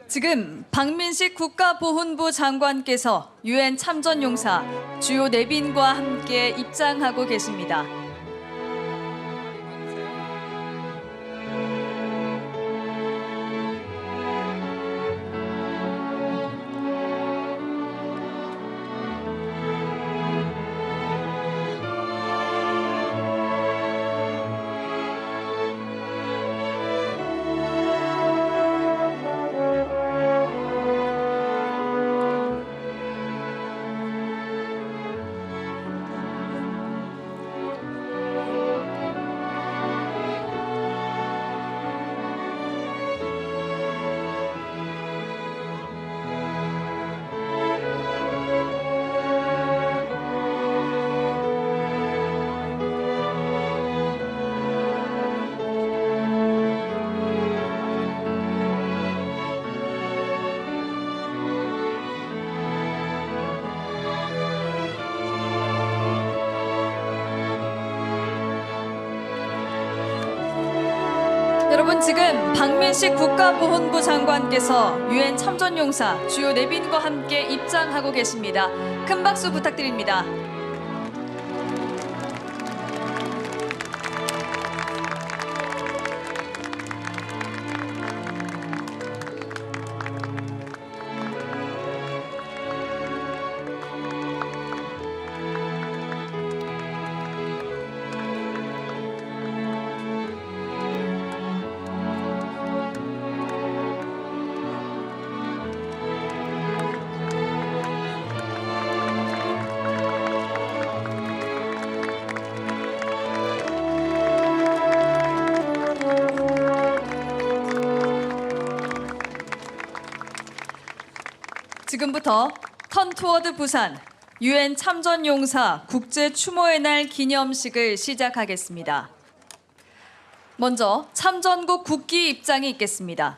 지금 박민식 국가보훈부 장관께서 유엔 참전용사 주요 내빈과 함께 입장하고 계십니다. 여러분, 지금 박민식 국가보훈부 장관께서 유엔 참전용사 주요 내빈과 함께 입장하고 계십니다. 큰 박수 부탁드립니다. 지금부터 턴 투어드 부산 유엔 참전용사 국제 추모의 날 기념식을 시작하겠습니다. 먼저 참전국 국기 입장이 있겠습니다.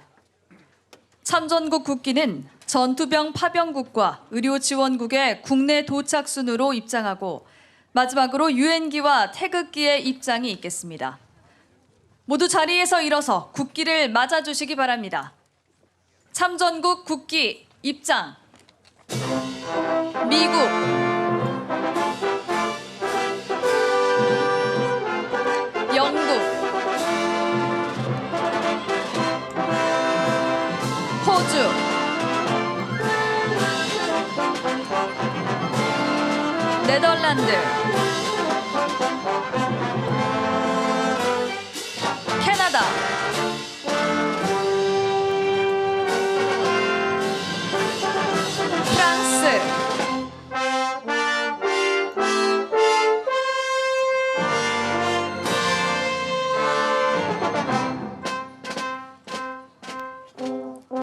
참전국 국기는 전투병 파병국과 의료지원국의 국내 도착 순으로 입장하고 마지막으로 유엔기와 태극기의 입장이 있겠습니다. 모두 자리에서 일어서 국기를 맞아주시기 바랍니다. 참전국 국기 입장. 미국, 영국, 호주, 네덜란드, 캐나다, 프랑스,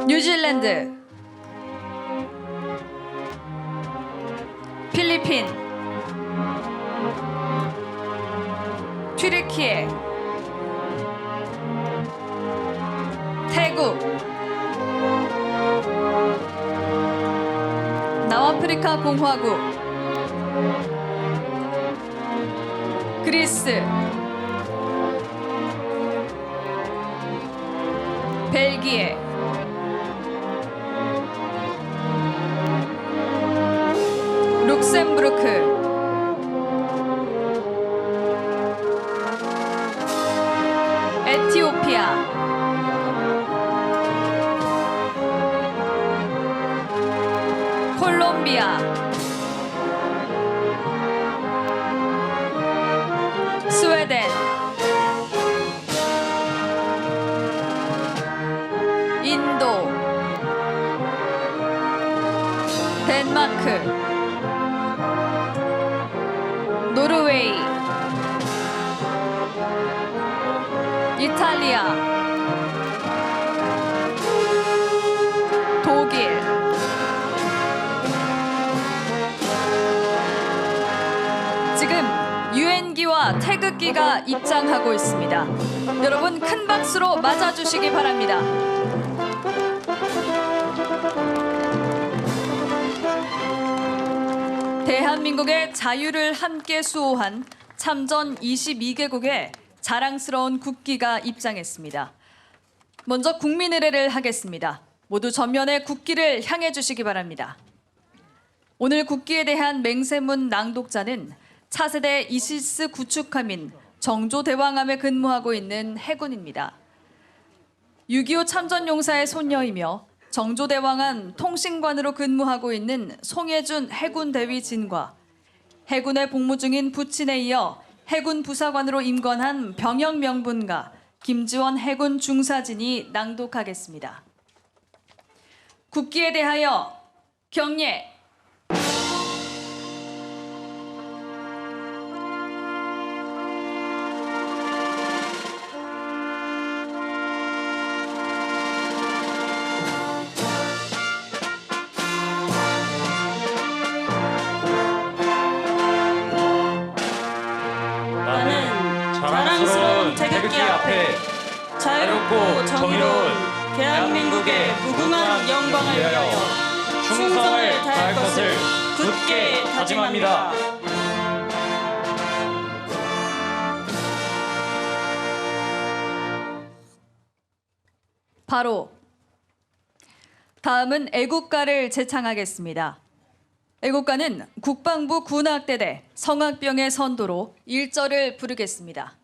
뉴질랜드, 필리핀, 튀르키예, 태국, 남아프리카 공화국, 그리스, 벨기에, 룩셈부르크, 에티오피아, 콜롬비아, 스웨덴, 인도, 덴마크, 노르웨이, 이탈리아, 독일, 지금 유엔기와 태극기가 입장하고 있습니다. 여러분, 큰 박수로 맞아주시기 바랍니다. 대한민국의 자유를 함께 수호한 참전 22개국의 자랑스러운 국기가 입장했습니다. 먼저 국민 의례를 하겠습니다. 모두 전면에 국기를 향해 주시기 바랍니다. 오늘 국기에 대한 맹세문 낭독자는 차세대 이시스 구축함인 정조대왕함에 근무하고 있는 해군입니다. 6.25 참전용사의 손녀이며 정조대왕함 통신관으로 근무하고 있는 송혜준 해군대위진과 해군에 복무 중인 부친에 이어 해군 부사관으로 임관한 병영 명분가 김지원 해군 중사진이 낭독하겠습니다. 국기에 대하여 경례. 나는 자랑스러운 태극기 앞에 자유롭고 정의로운 대한민국의 무궁한 영광을 위하여 충성을 다할 것을 굳게 다짐합니다. 바로 다음은 애국가를 제창하겠습니다. 애국가는 국방부 군악대대 성악병의 선도로 1절을 부르겠습니다.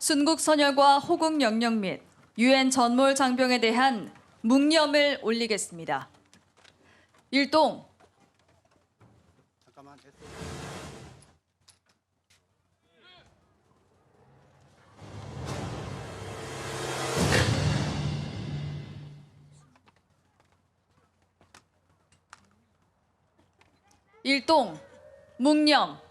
순국 선열과 호국 영령 및 유엔 전몰 장병에 대한 묵념을 올리겠습니다. 일동 일동 묵념.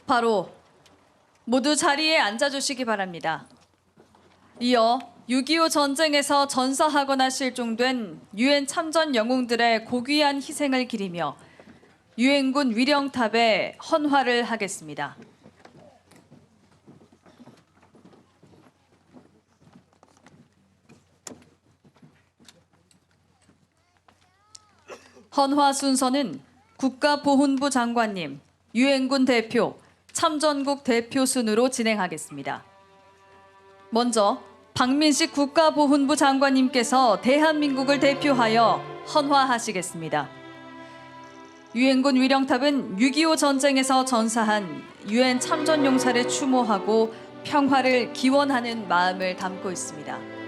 바로 모두 자리에 앉아주시기 바랍니다. 이어 6.25 전쟁에서 전사하거나 실종된 유엔 참전 영웅들의 고귀한 희생을 기리며 유엔군 위령탑에 헌화를 하겠습니다. 헌화 순서는 국가보훈부 장관님, 유엔군 대표, 참전국 대표 순으로 진행하겠습니다. 먼저 박민식 국가보훈부 장관님께서 대한민국을 대표하여 헌화하시겠습니다. 유엔군 위령탑은 6.25 전쟁에서 전사한 유엔 참전용사를 추모하고 평화를 기원하는 마음을 담고 있습니다.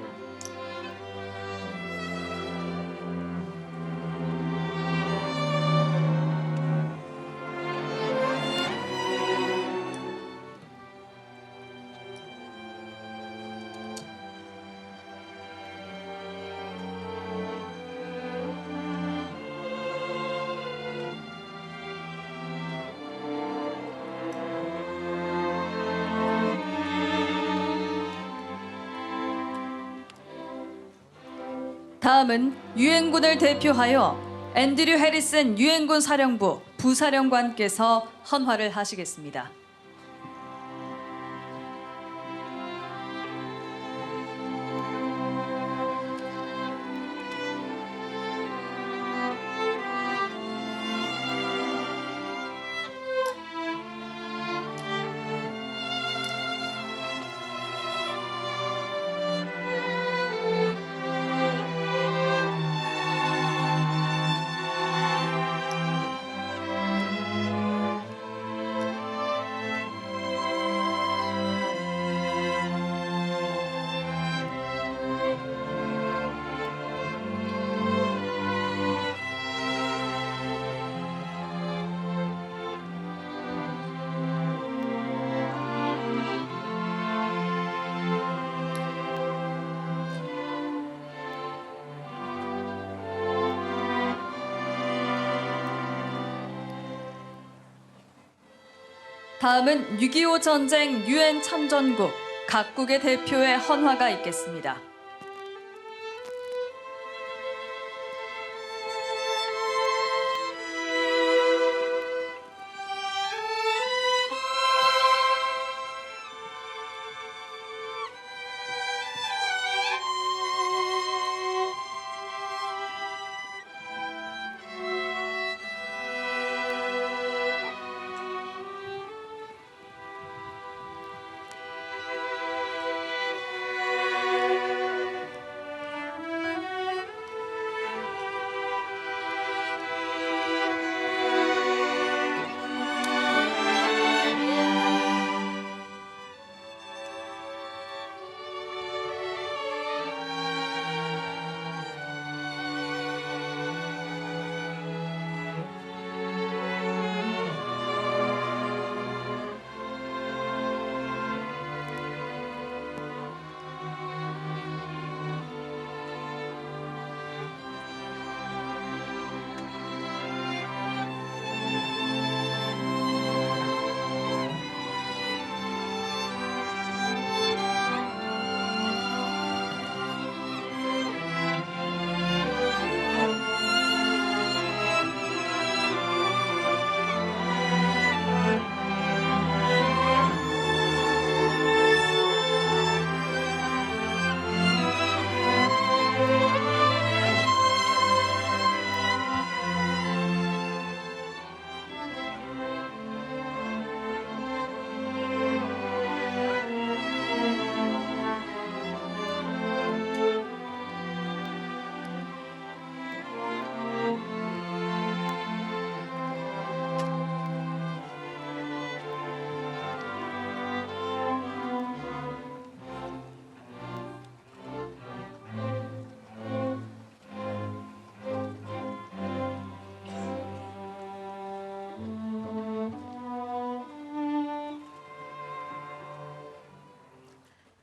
다음은 유엔군을 대표하여 앤드류 해리슨 유엔군 사령부 부사령관께서 헌화를 하시겠습니다. 다음은 6.25 전쟁 유엔 참전국 각국의 대표의 헌화가 있겠습니다.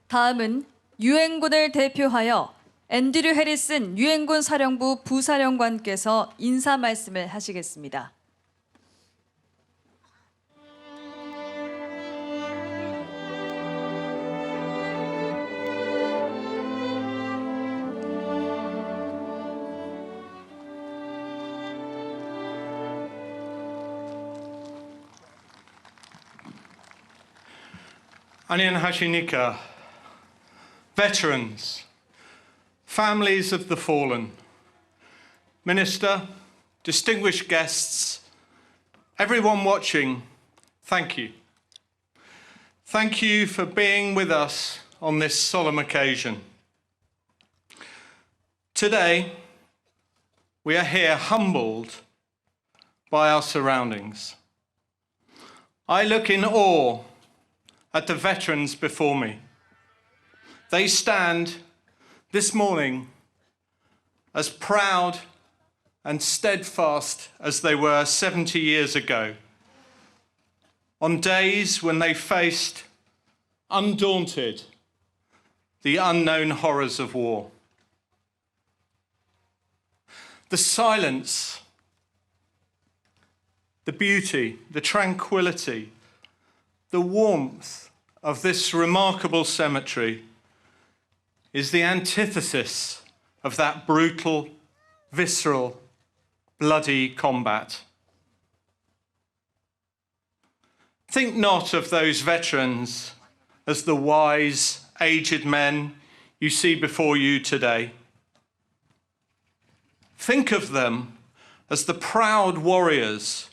다음은 유엔군을 대표하여 앤드류 해리슨 유엔군 사령부 부사령관께서 인사 말씀을 하시겠습니다. 안녕하십니까. Veterans, families of the fallen, Minister, distinguished guests, everyone watching, thank you. Thank you for being with us on this solemn occasion. Today, we are here humbled by our surroundings. I look in awe at the veterans before me. They stand this morning as proud and steadfast as they were 70 years ago, on days when they faced, undaunted, the unknown horrors of war. The silence, the beauty, the tranquility, the warmth of this remarkable cemetery is the antithesis of that brutal, visceral, bloody combat. Think not of those veterans as the wise, aged men you see before you today. Think of them as the proud warriors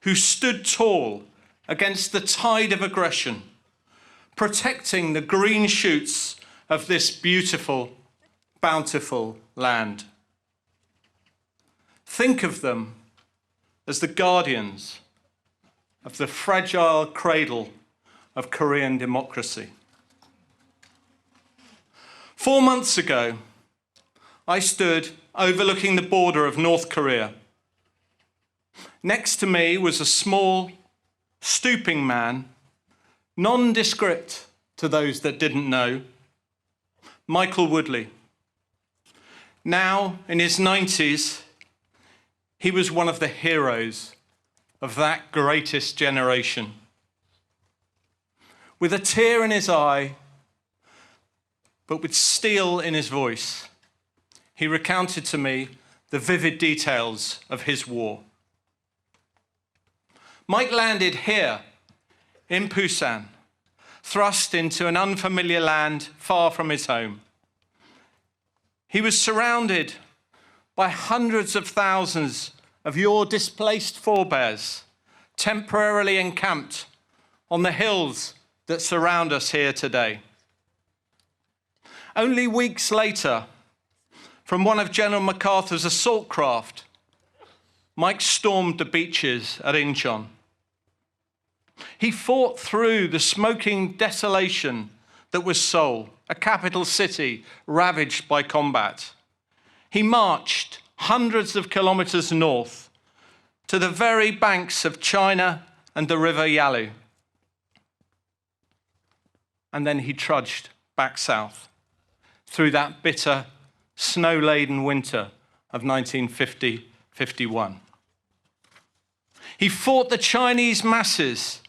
who stood tall against the tide of aggression, protecting the green shoots of this beautiful, bountiful land. Think of them as the guardians of the fragile cradle of Korean democracy. 4 months ago, I stood overlooking the border of North Korea. Next to me was a small, stooping man, nondescript to those that didn't know, Michael Woodley. Now, in his 90s, he was one of the heroes of that greatest generation. With a tear in his eye, but with steel in his voice, he recounted to me the vivid details of his war. Mike landed here in Busan, thrust into an unfamiliar land far from his home. He was surrounded by hundreds of thousands of your displaced forebears, temporarily encamped on the hills that surround us here today. Only weeks later, from one of General MacArthur's assault craft, Mike stormed the beaches at Incheon. He fought through the smoking desolation that was Seoul, a capital city ravaged by combat. He marched hundreds of kilometers north to the very banks of China and the River Yalu. And then he trudged back south through that bitter, snow-laden winter of 1950-51. He fought the Chinese masses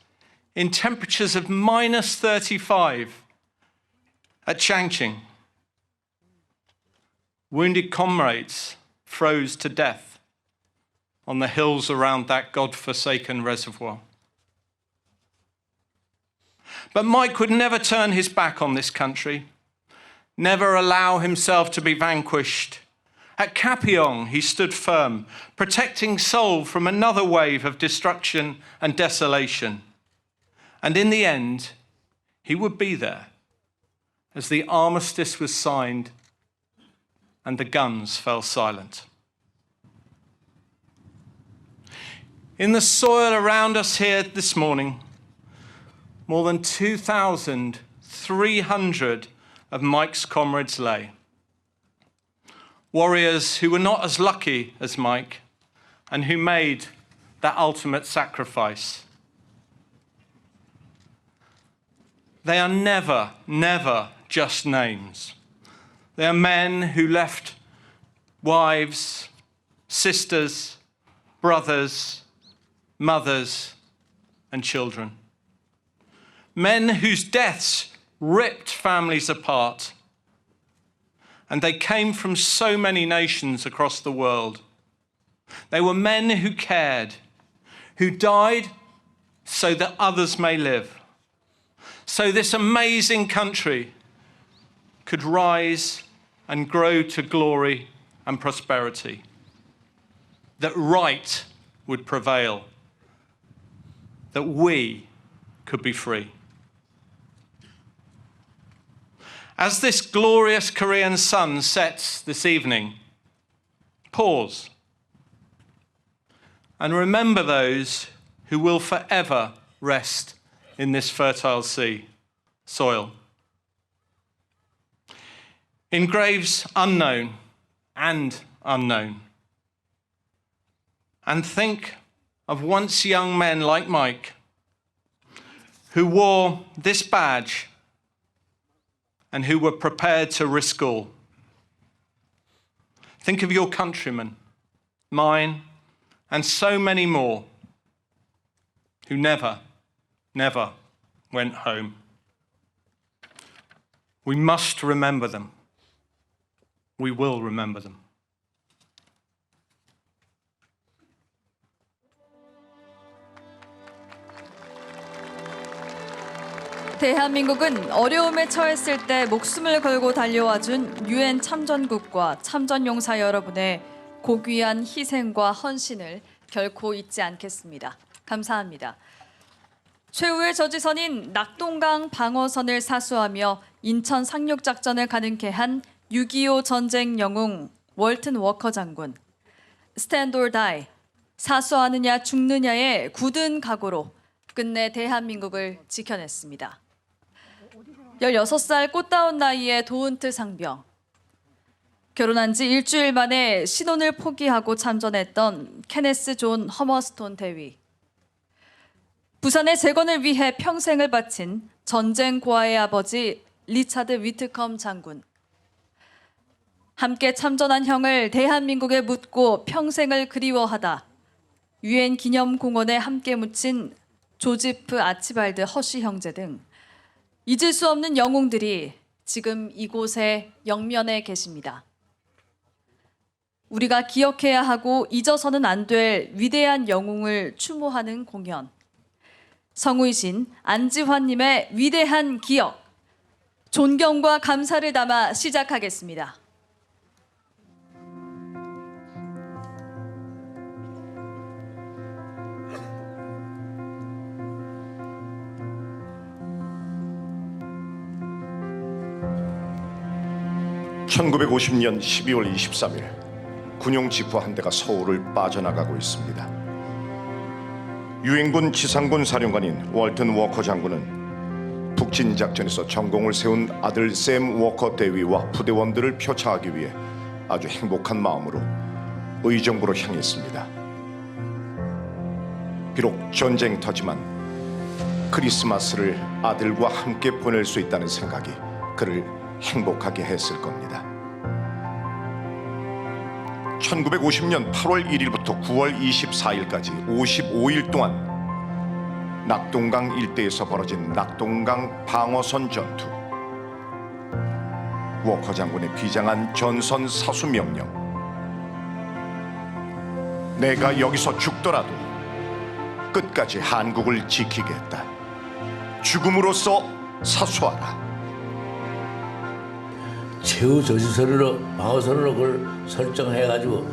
in temperatures of minus 35 at Changqing. Wounded comrades froze to death on the hills around that God-forsaken reservoir. But Mike would never turn his back on this country, never allow himself to be vanquished. At Kapyong, he stood firm, protecting Seoul from another wave of destruction and desolation. And in the end, he would be there as the armistice was signed and the guns fell silent. In the soil around us here this morning, more than 2,300 of Mike's comrades lay. Warriors who were not as lucky as Mike and who made that ultimate sacrifice. They are never, never just names. They are men who left wives, sisters, brothers, mothers, and children. Men whose deaths ripped families apart. And they came from so many nations across the world. They were men who cared, who died so that others may live. So this amazing country could rise and grow to glory and prosperity. That right would prevail. That we could be free. As this glorious Korean sun sets this evening, pause and remember those who will forever rest in this fertile sea. soil. In graves unknown and unknown. And think of once young men like Mike who wore this badge and who were prepared to risk all. Think of your countrymen, mine, and so many more who never went home. We must remember them. We will remember them. 대한민국은 어려움에 처했을 때 목숨을 걸고 달려와준 유엔 참전국과 참전용사 여러분의 고귀한 희생과 헌신을 결코 잊지 않겠습니다. 감사합니다. 최후의 저지선인 낙동강 방어선을 사수하며 인천 상륙작전을 가능케 한 6.25 전쟁 영웅 월튼 워커 장군. Stand or die, 사수하느냐 죽느냐의 굳은 각오로 끝내 대한민국을 지켜냈습니다. 16살 꽃다운 나이에 도은트 상병. 결혼한 지 일주일 만에 신혼을 포기하고 참전했던 케네스 존 허머스톤 대위. 부산의 재건을 위해 평생을 바친 전쟁 고아의 아버지 리차드 위트컴 장군. 함께 참전한 형을 대한민국에 묻고 평생을 그리워하다 유엔 기념공원에 함께 묻힌 조지프 아치발드 허쉬 형제 등 잊을 수 없는 영웅들이 지금 이곳에 영면에 계십니다. 우리가 기억해야 하고 잊어서는 안 될 위대한 영웅을 추모하는 공연. 성우이신 안지환님의 위대한 기억, 존경과 감사를 담아 시작하겠습니다. (1950년 12월 23일) 군용 지프 한 대가 서울을 빠져나가고 있습니다. 유엔군 지상군 사령관인 월튼 워커 장군은 북진 작전에서 전공을 세운 아들 샘 워커 대위와 부대원들을 표창하기 위해 아주 행복한 마음으로 의정부로 향했습니다. 비록 전쟁터지만 크리스마스를 아들과 함께 보낼 수 있다는 생각이 그를 행복하게 했을 겁니다. 1950년 8월 1일부터 9월 24일까지 55일 동안 낙동강 일대에서 벌어진 낙동강 방어선 전투. 워커 장군의 비장한 전선 사수 명령. 내가 여기서 죽더라도 끝까지 한국을 지키겠다. 죽음으로써 사수하라. 최후 저지선으로 방어선으로 그걸 설정해가지고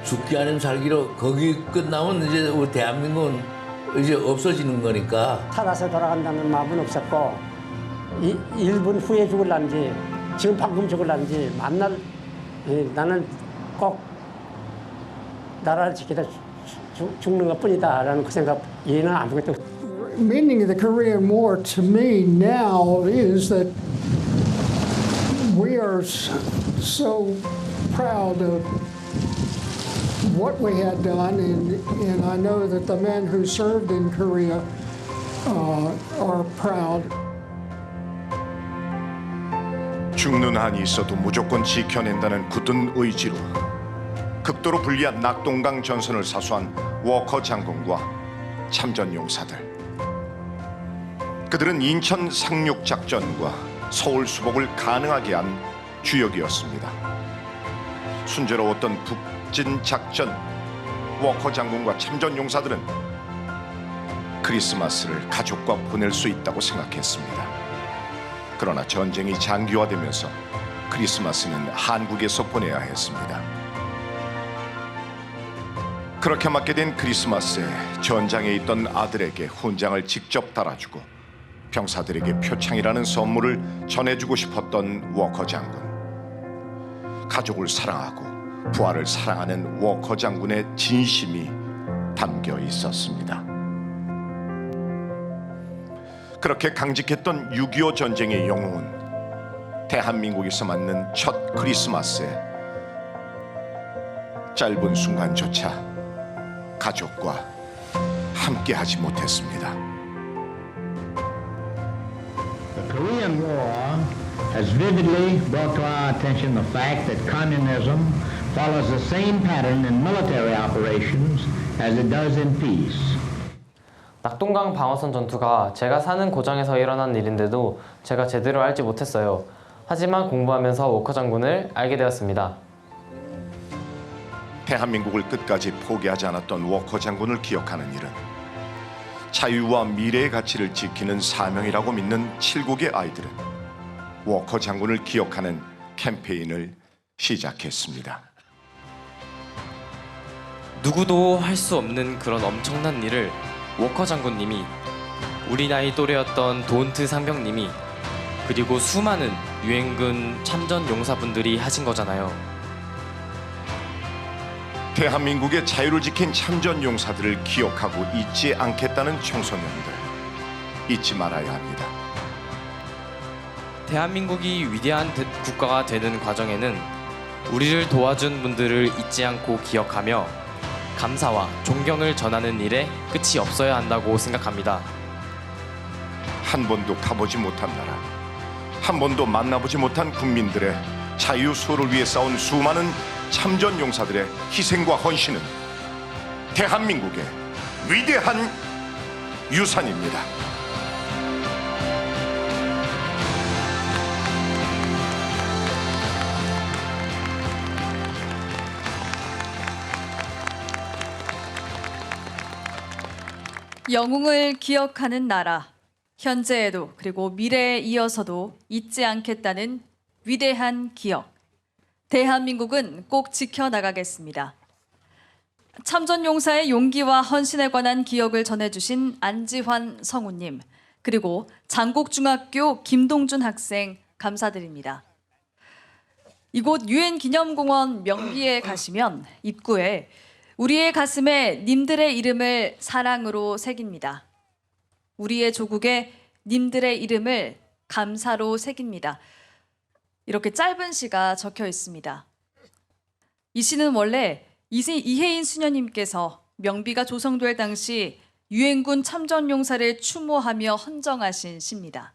죽기 아니면 살기로 거기 끝나면 이제 우리 대한민국은 이제 없어지는 거니까. 살아서 돌아간다는 마음은 없었고 1분 후에 죽을란지 지금 방금 죽을란지 만날 나는 꼭 나라를 지키다 죽는 것뿐이다라는 그 생각 이해는 아무것도. Meaning of the Korean War to me now is that we are so proud of what we had done, and I know that the men who served in Korea are proud. 죽는 한이 있어도 무조건 지켜낸다는 굳은 의지로 극도로 불리한 낙동강 전선을 사수한 워커 장군과 참전 용사들. 그들은 인천 상륙 작전과 서울 수복을 가능하게 한 주역이었습니다. 순조로웠던 북진 작전, 워커 장군과 참전 용사들은 크리스마스를 가족과 보낼 수 있다고 생각했습니다. 그러나 전쟁이 장기화되면서 크리스마스는 한국에서 보내야 했습니다. 그렇게 맞게 된 크리스마스에 전장에 있던 아들에게 훈장을 직접 달아주고 병사들에게 표창이라는 선물을 전해주고 싶었던 워커 장군. 가족을 사랑하고 부하를 사랑하는 워커 장군의 진심이 담겨 있었습니다. 그렇게 강직했던 6.25 전쟁의 영웅은 대한민국에서 맞는 첫 크리스마스에 짧은 순간조차 가족과 함께하지 못했습니다. The Korean War has vividly brought to our attention the fact that communism follows the same pattern in military operations as it does in peace. 낙동강 방어선 전투가 제가 사는 고장에서 일어난 일인데도 제가 제대로 알지 못했어요. 하지만 공부하면서 워커 장군을 알게 되었습니다. 대한민국을 끝까지 포기하지 않았던 워커 장군을 기억하는 일은 자유와 미래의 가치를 지키는 사명이라고 믿는 7국의 아이들은 워커 장군을 기억하는 캠페인을 시작했습니다. 누구도 할 수 없는 그런 엄청난 일을 워커 장군님이, 우리 나이 또래였던 도은트 상병님이, 그리고 수많은 유엔군 참전 용사분들이 하신 거잖아요. 대한민국의 자유를 지킨 참전 용사들을 기억하고 잊지 않겠다는 청소년들, 잊지 말아야 합니다. 대한민국이 위대한 국가가 되는 과정에는 우리를 도와준 분들을 잊지 않고 기억하며 감사와 존경을 전하는 일에 끝이 없어야 한다고 생각합니다. 한 번도 가보지 못한 나라, 한 번도 만나보지 못한 국민들의 자유 수호를 위해 싸운 수많은 참전 용사들의 희생과 헌신은 대한민국의 위대한 유산입니다. 영웅을 기억하는 나라, 현재에도 그리고 미래에 이어서도 잊지 않겠다는 위대한 기억. 대한민국은 꼭 지켜나가겠습니다. 참전용사의 용기와 헌신에 관한 기억을 전해주신 안지환 성우님, 그리고 장곡중학교 김동준 학생 감사드립니다. 이곳 유엔기념공원 명기에 가시면 입구에 우리의 가슴에 님들의 이름을 사랑으로 새깁니다. 우리의 조국에 님들의 이름을 감사로 새깁니다. 이렇게 짧은 시가 적혀 있습니다. 이 시는 원래 이혜인 수녀님께서 명비가 조성될 당시 유엔군 참전용사를 추모하며 헌정하신 시입니다.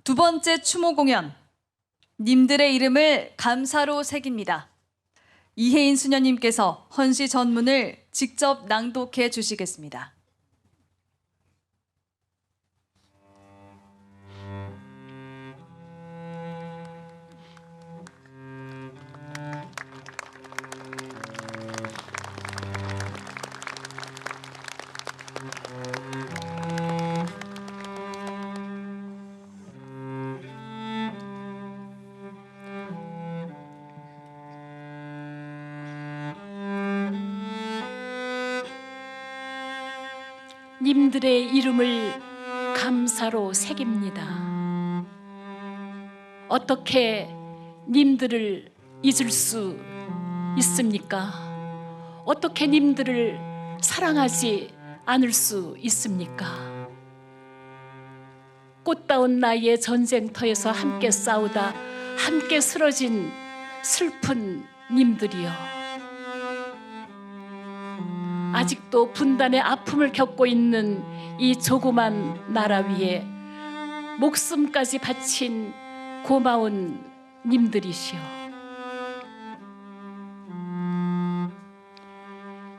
두 번째 추모 공연, 님들의 이름을 감사로 새깁니다. 이혜인 수녀님께서 헌시 전문을 직접 낭독해 주시겠습니다. 님들의 이름을 감사로 새깁니다. 어떻게 님들을 잊을 수 있습니까? 어떻게 님들을 사랑하지 않을 수 있습니까? 꽃다운 나이의 전쟁터에서 함께 싸우다 함께 쓰러진 슬픈 님들이여, 아직도 분단의 아픔을 겪고 있는 이 조그만 나라 위에 목숨까지 바친 고마운 님들이시여,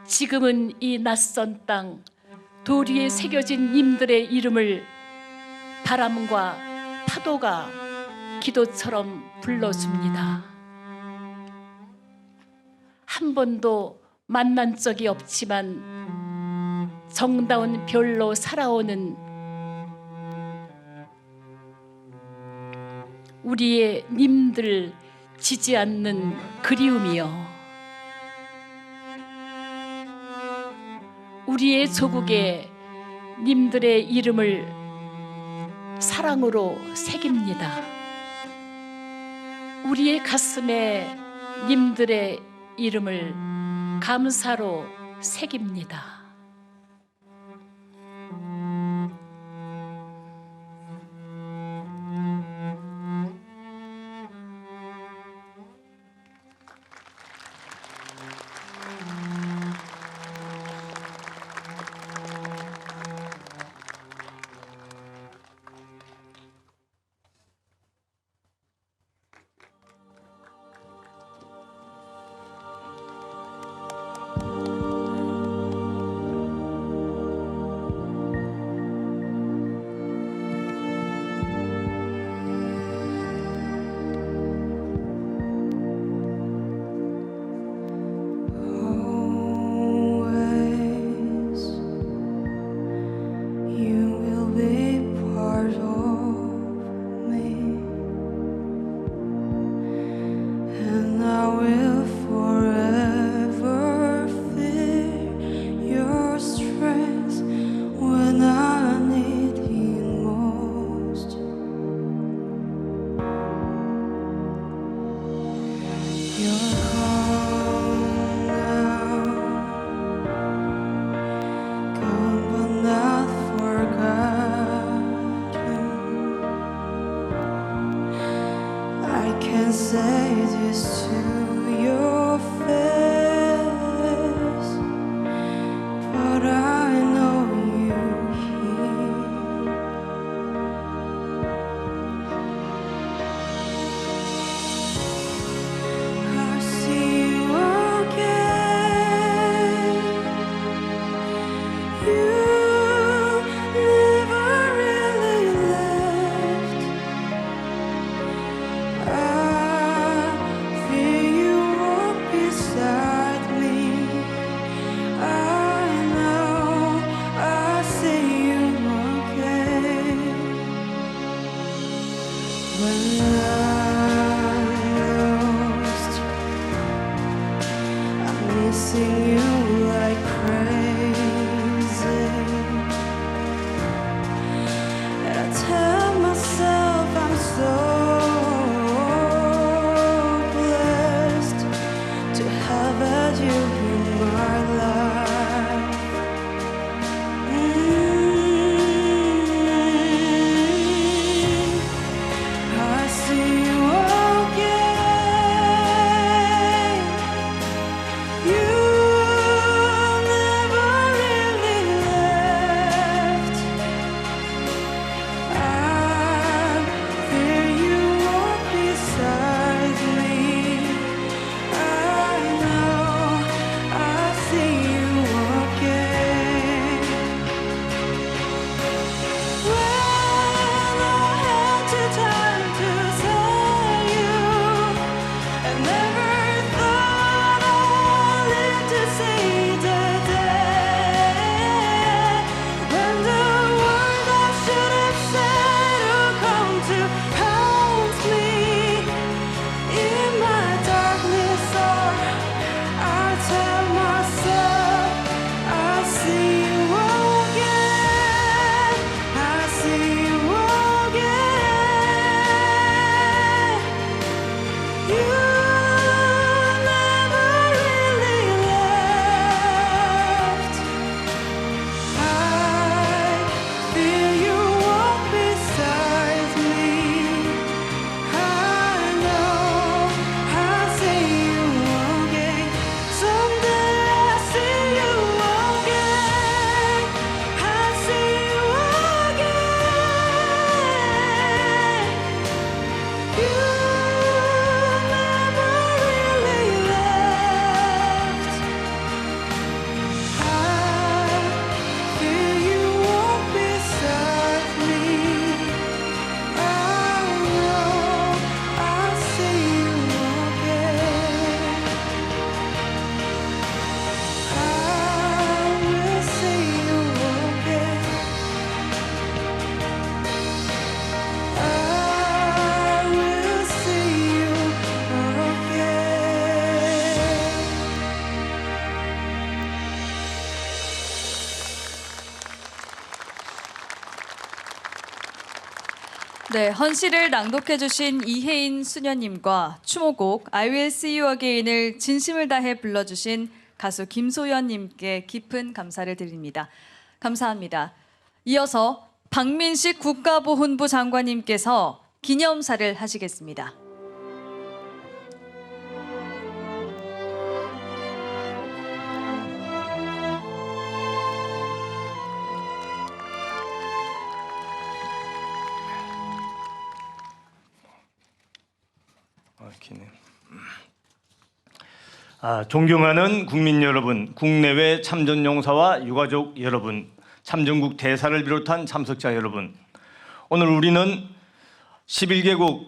지금은 이 낯선 땅 돌 위에 새겨진 님들의 이름을 바람과 파도가 기도처럼 불러줍니다. 한 번도 만난 적이 없지만 정다운 별로 살아오는 우리의 님들 지지 않는 그리움이여, 우리의 조국에 님들의 이름을 사랑으로 새깁니다. 우리의 가슴에 님들의 이름을 감사로 새깁니다. 네, 헌시를 낭독해 주신 이혜인 수녀님과 추모곡 I Will See You Again을 진심을 다해 불러주신 가수 김소연님께 깊은 감사를 드립니다. 감사합니다. 이어서 박민식 국가보훈부 장관님께서 기념사를 하시겠습니다. 존경하는 국민 여러분, 국내외 참전용사와 유가족 여러분, 참전국 대사를 비롯한 참석자 여러분, 오늘 우리는 11개국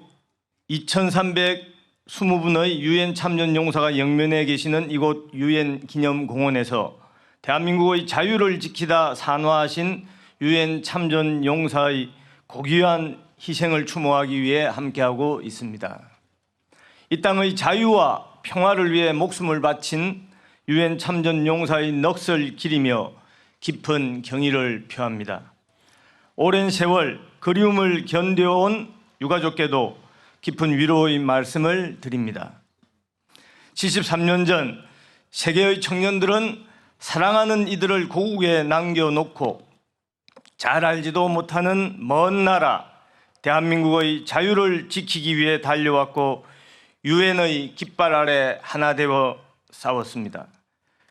2320분의 유엔 참전용사가 영면에 계시는 이곳 유엔 기념공원에서 대한민국의 자유를 지키다 산화하신 유엔 참전용사의 고귀한 희생을 추모하기 위해 함께하고 있습니다. 이 땅의 자유와 평화를 위해 목숨을 바친 유엔 참전용사의 넋을 기리며 깊은 경의를 표합니다. 오랜 세월 그리움을 견뎌온 유가족께도 깊은 위로의 말씀을 드립니다. 73년 전 세계의 청년들은 사랑하는 이들을 고국에 남겨놓고 잘 알지도 못하는 먼 나라 대한민국의 자유를 지키기 위해 달려왔고 유엔의 깃발 아래 하나 되어 싸웠습니다.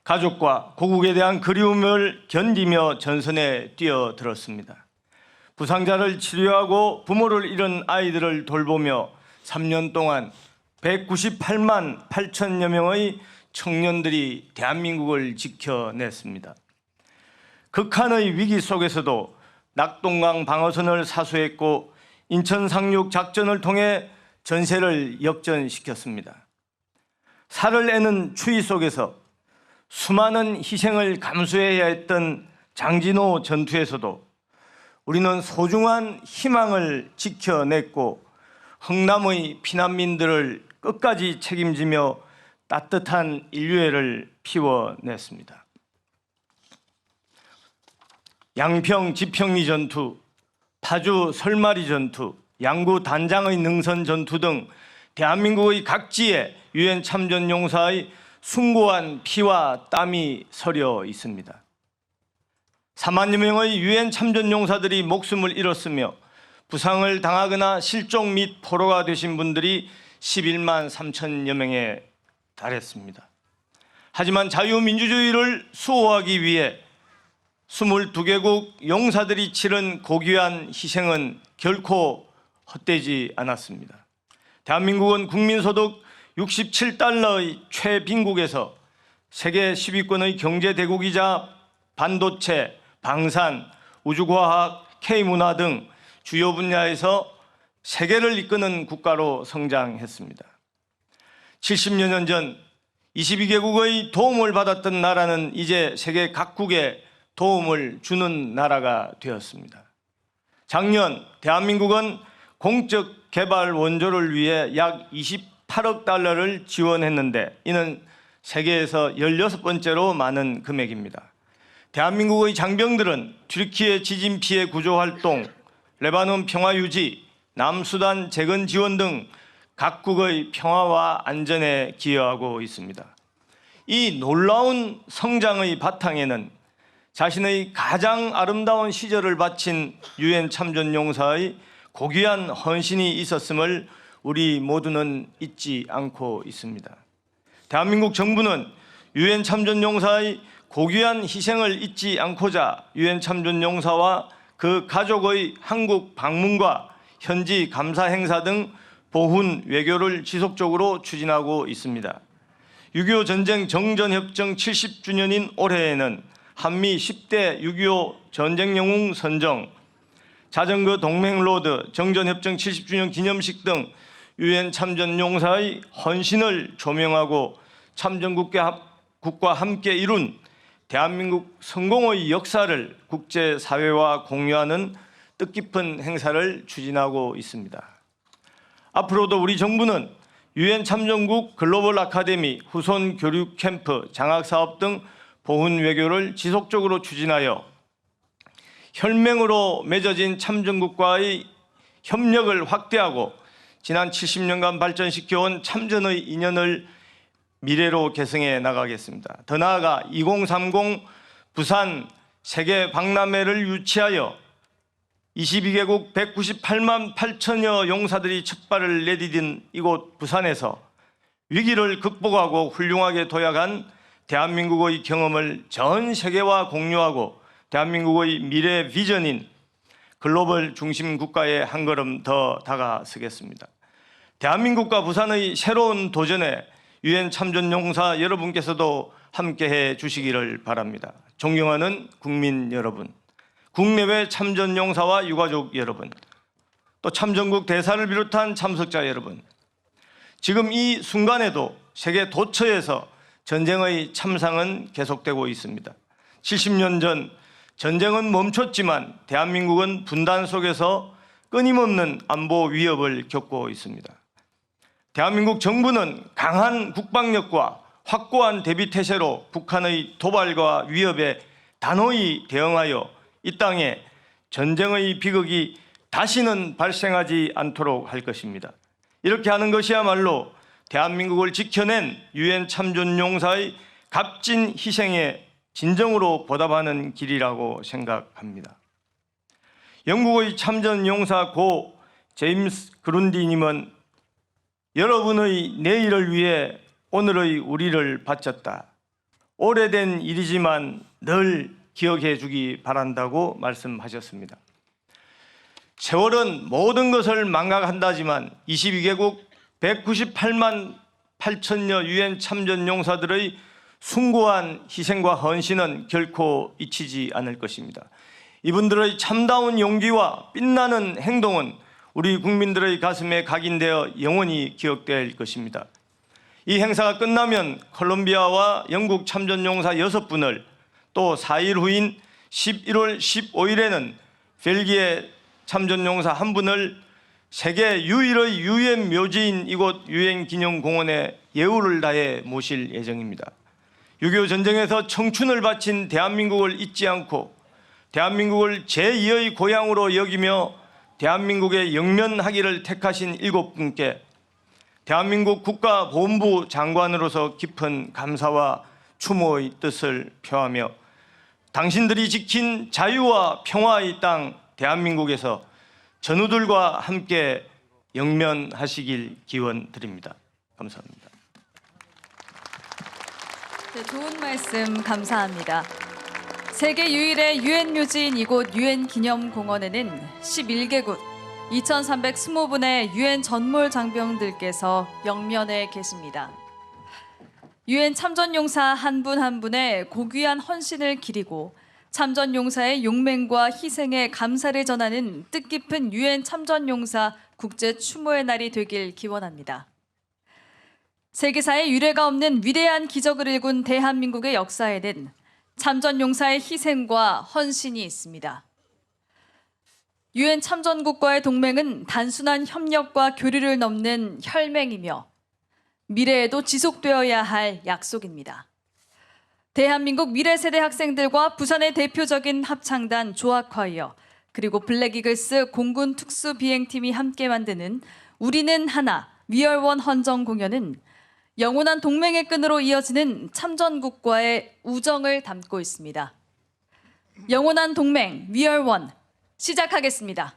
가족과 고국에 대한 그리움을 견디며 전선에 뛰어들었습니다. 부상자를 치료하고 부모를 잃은 아이들을 돌보며 3년 동안 198만 8천여 명의 청년들이 대한민국을 지켜냈습니다. 극한의 위기 속에서도 낙동강 방어선을 사수했고 인천 상륙 작전을 통해 전세를 역전시켰습니다. 살을 애는 추위 속에서 수많은 희생을 감수해야 했던 장진호 전투에서도 우리는 소중한 희망을 지켜냈고 흥남의 피난민들을 끝까지 책임지며 따뜻한 인류애를 피워냈습니다. 양평 지평리 전투, 파주 설마리 전투, 양구 단장의 능선 전투 등 대한민국의 각지에 유엔 참전 용사의 숭고한 피와 땀이 서려 있습니다. 4만여 명의 유엔 참전 용사들이 목숨을 잃었으며 부상을 당하거나 실종 및 포로가 되신 분들이 11만 3천여 명에 달했습니다. 하지만 자유민주주의를 수호하기 위해 22개국 용사들이 치른 고귀한 희생은 결코 헛되지 않았습니다. 대한민국은 국민소득 67달러의 최빈국에서 세계 10위권의 경제대국이자 반도체, 방산, 우주과학, K문화 등 주요 분야에서 세계를 이끄는 국가로 성장했습니다. 70여 년 전 22개국의 도움을 받았던 나라는 이제 세계 각국에 도움을 주는 나라가 되었습니다. 작년 대한민국은 공적 개발 원조를 위해 약 28억 달러를 지원했는데 이는 세계에서 16번째로 많은 금액입니다. 대한민국의 장병들은 튀르키예 지진 피해 구조 활동, 레바논 평화 유지, 남수단 재건 지원 등 각국의 평화와 안전에 기여하고 있습니다. 이 놀라운 성장의 바탕에는 자신의 가장 아름다운 시절을 바친 유엔 참전 용사의 고귀한 헌신이 있었음을 우리 모두는 잊지 않고 있습니다. 대한민국 정부는 유엔 참전 용사의 고귀한 희생을 잊지 않고자 유엔 참전 용사와 그 가족의 한국 방문과 현지 감사 행사 등 보훈 외교를 지속적으로 추진하고 있습니다. 6.25 전쟁 정전협정 70주년인 올해에는 한미 10대 6.25 전쟁 영웅 선정, 자전거 동맹 로드, 정전협정 70주년 기념식 등 유엔 참전 용사의 헌신을 조명하고 참전국과 함께 이룬 대한민국 성공의 역사를 국제사회와 공유하는 뜻깊은 행사를 추진하고 있습니다. 앞으로도 우리 정부는 유엔 참전국 글로벌 아카데미, 후손 교육 캠프, 장학사업 등 보훈 외교를 지속적으로 추진하여 혈맹으로 맺어진 참전국과의 협력을 확대하고 지난 70년간 발전시켜온 참전의 인연을 미래로 개성해 나가겠습니다. 더 나아가 2030 부산 세계 박람회를 유치하여 22개국 198만 8천여 용사들이 첫 발을 내디딘 이곳 부산에서 위기를 극복하고 훌륭하게 도약한 대한민국의 경험을 전 세계와 공유하고 대한민국의 미래 비전인 글로벌 중심 국가에 한 걸음 더 다가서겠습니다. 대한민국과 부산의 새로운 도전에 유엔 참전 용사 여러분께서도 함께해 주시기를 바랍니다. 존경하는 국민 여러분, 국내외 참전 용사와 유가족 여러분, 또 참전국 대사를 비롯한 참석자 여러분, 지금 이 순간에도 세계 도처에서 전쟁의 참상은 계속되고 있습니다. 70년 전 전쟁은 멈췄지만 대한민국은 분단 속에서 끊임없는 안보 위협을 겪고 있습니다. 대한민국 정부는 강한 국방력과 확고한 대비태세로 북한의 도발과 위협에 단호히 대응하여 이 땅에 전쟁의 비극이 다시는 발생하지 않도록 할 것입니다. 이렇게 하는 것이야말로 대한민국을 지켜낸 유엔 참전 용사의 값진 희생에 진정으로 보답하는 길이라고 생각합니다. 영국의 참전 용사 고 제임스 그룬디님은 여러분의 내일을 위해 오늘의 우리를 바쳤다. 오래된 일이지만 늘 기억해 주기 바란다고 말씀하셨습니다. 세월은 모든 것을 망각한다지만 22개국 198만 8천여 유엔 참전 용사들의 숭고한 희생과 헌신은 결코 잊히지 않을 것입니다. 이분들의 참다운 용기와 빛나는 행동은 우리 국민들의 가슴에 각인되어 영원히 기억될 것입니다. 이 행사가 끝나면 콜롬비아와 영국 참전 용사 6분을 또 4일 후인 11월 15일에는 벨기에 참전 용사 1분을 세계 유일의 유엔 묘지인 이곳 유엔 기념공원에 예우를 다해 모실 예정입니다. 6.25 전쟁에서 청춘을 바친 대한민국을 잊지 않고 대한민국을 제2의 고향으로 여기며 대한민국의 영면하기를 택하신 7분께 대한민국 국가보훈부 장관으로서 깊은 감사와 추모의 뜻을 표하며 당신들이 지킨 자유와 평화의 땅 대한민국에서 전우들과 함께 영면하시길 기원드립니다. 감사합니다. 네, 좋은 말씀 감사합니다. 세계 유일의 유엔 묘지인 이곳 유엔 기념공원에는 11개국 2,320분의 유엔 전몰 장병들께서 영면에 계십니다. 유엔 참전용사 한 분 한 분의 고귀한 헌신을 기리고 참전용사의 용맹과 희생에 감사를 전하는 뜻깊은 유엔 참전용사 국제 추모의 날이 되길 기원합니다. 세계사에 유례가 없는 위대한 기적을 일군 대한민국의 역사에는 참전용사의 희생과 헌신이 있습니다. 유엔 참전국과의 동맹은 단순한 협력과 교류를 넘는 혈맹이며 미래에도 지속되어야 할 약속입니다. 대한민국 미래세대 학생들과 부산의 대표적인 합창단 조악화이어 그리고 블랙이글스 공군 특수비행팀이 함께 만드는 우리는 하나 위얼원 헌정 공연은 영원한 동맹의 끈으로 이어지는 참전국과의 우정을 담고 있습니다. 영원한 동맹 위얼원 시작하겠습니다.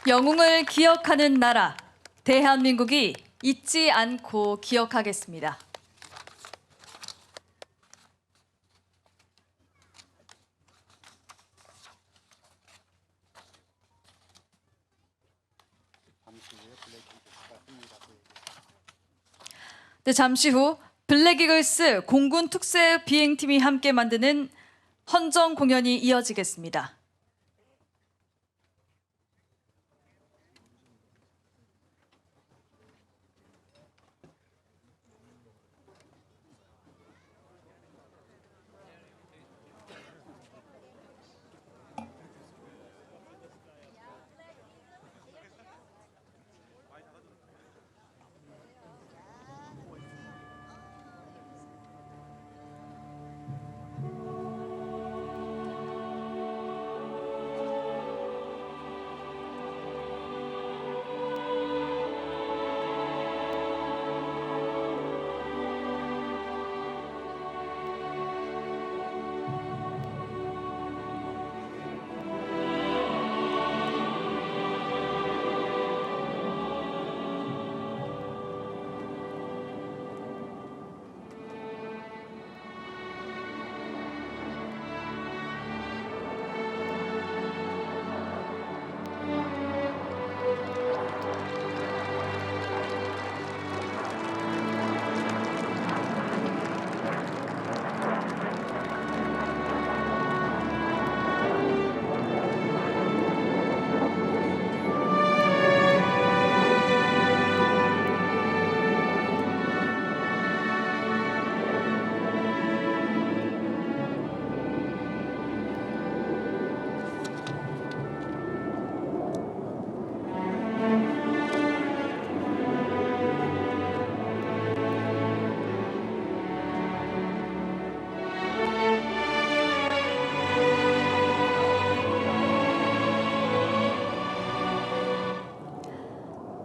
영웅을 기억하는 나라, 대한민국이 잊지 않고 기억하겠습니다. 네, 잠시 후 블랙이글스 공군 특수 비행팀이 함께 만드는 헌정 공연이 이어지겠습니다.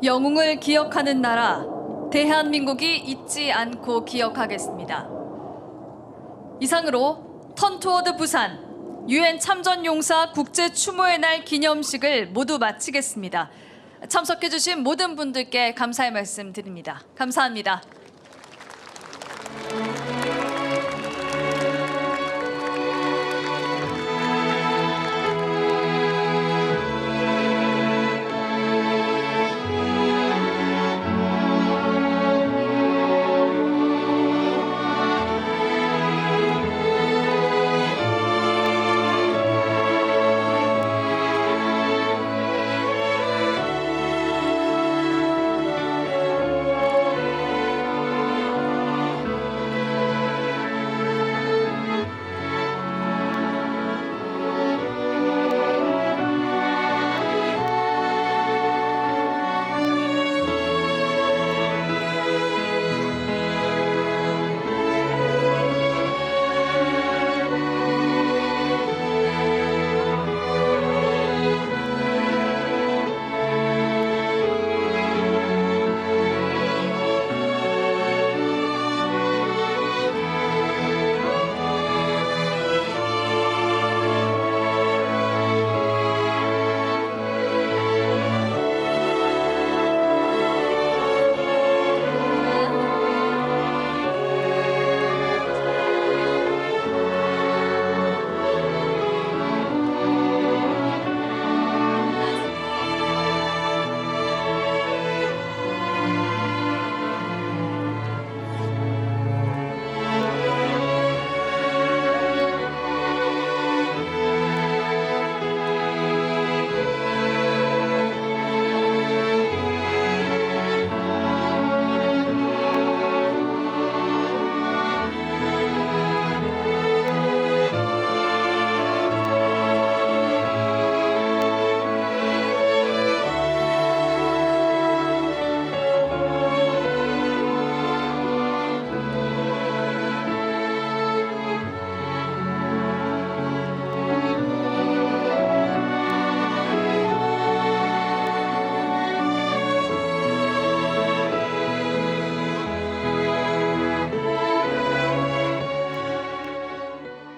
영웅을 기억하는 나라, 대한민국이 잊지 않고 기억하겠습니다. 이상으로 턴투어드 부산 유엔 참전용사 국제 추모의 날 기념식을 모두 마치겠습니다. 참석해주신 모든 분들께 감사의 말씀 드립니다. 감사합니다.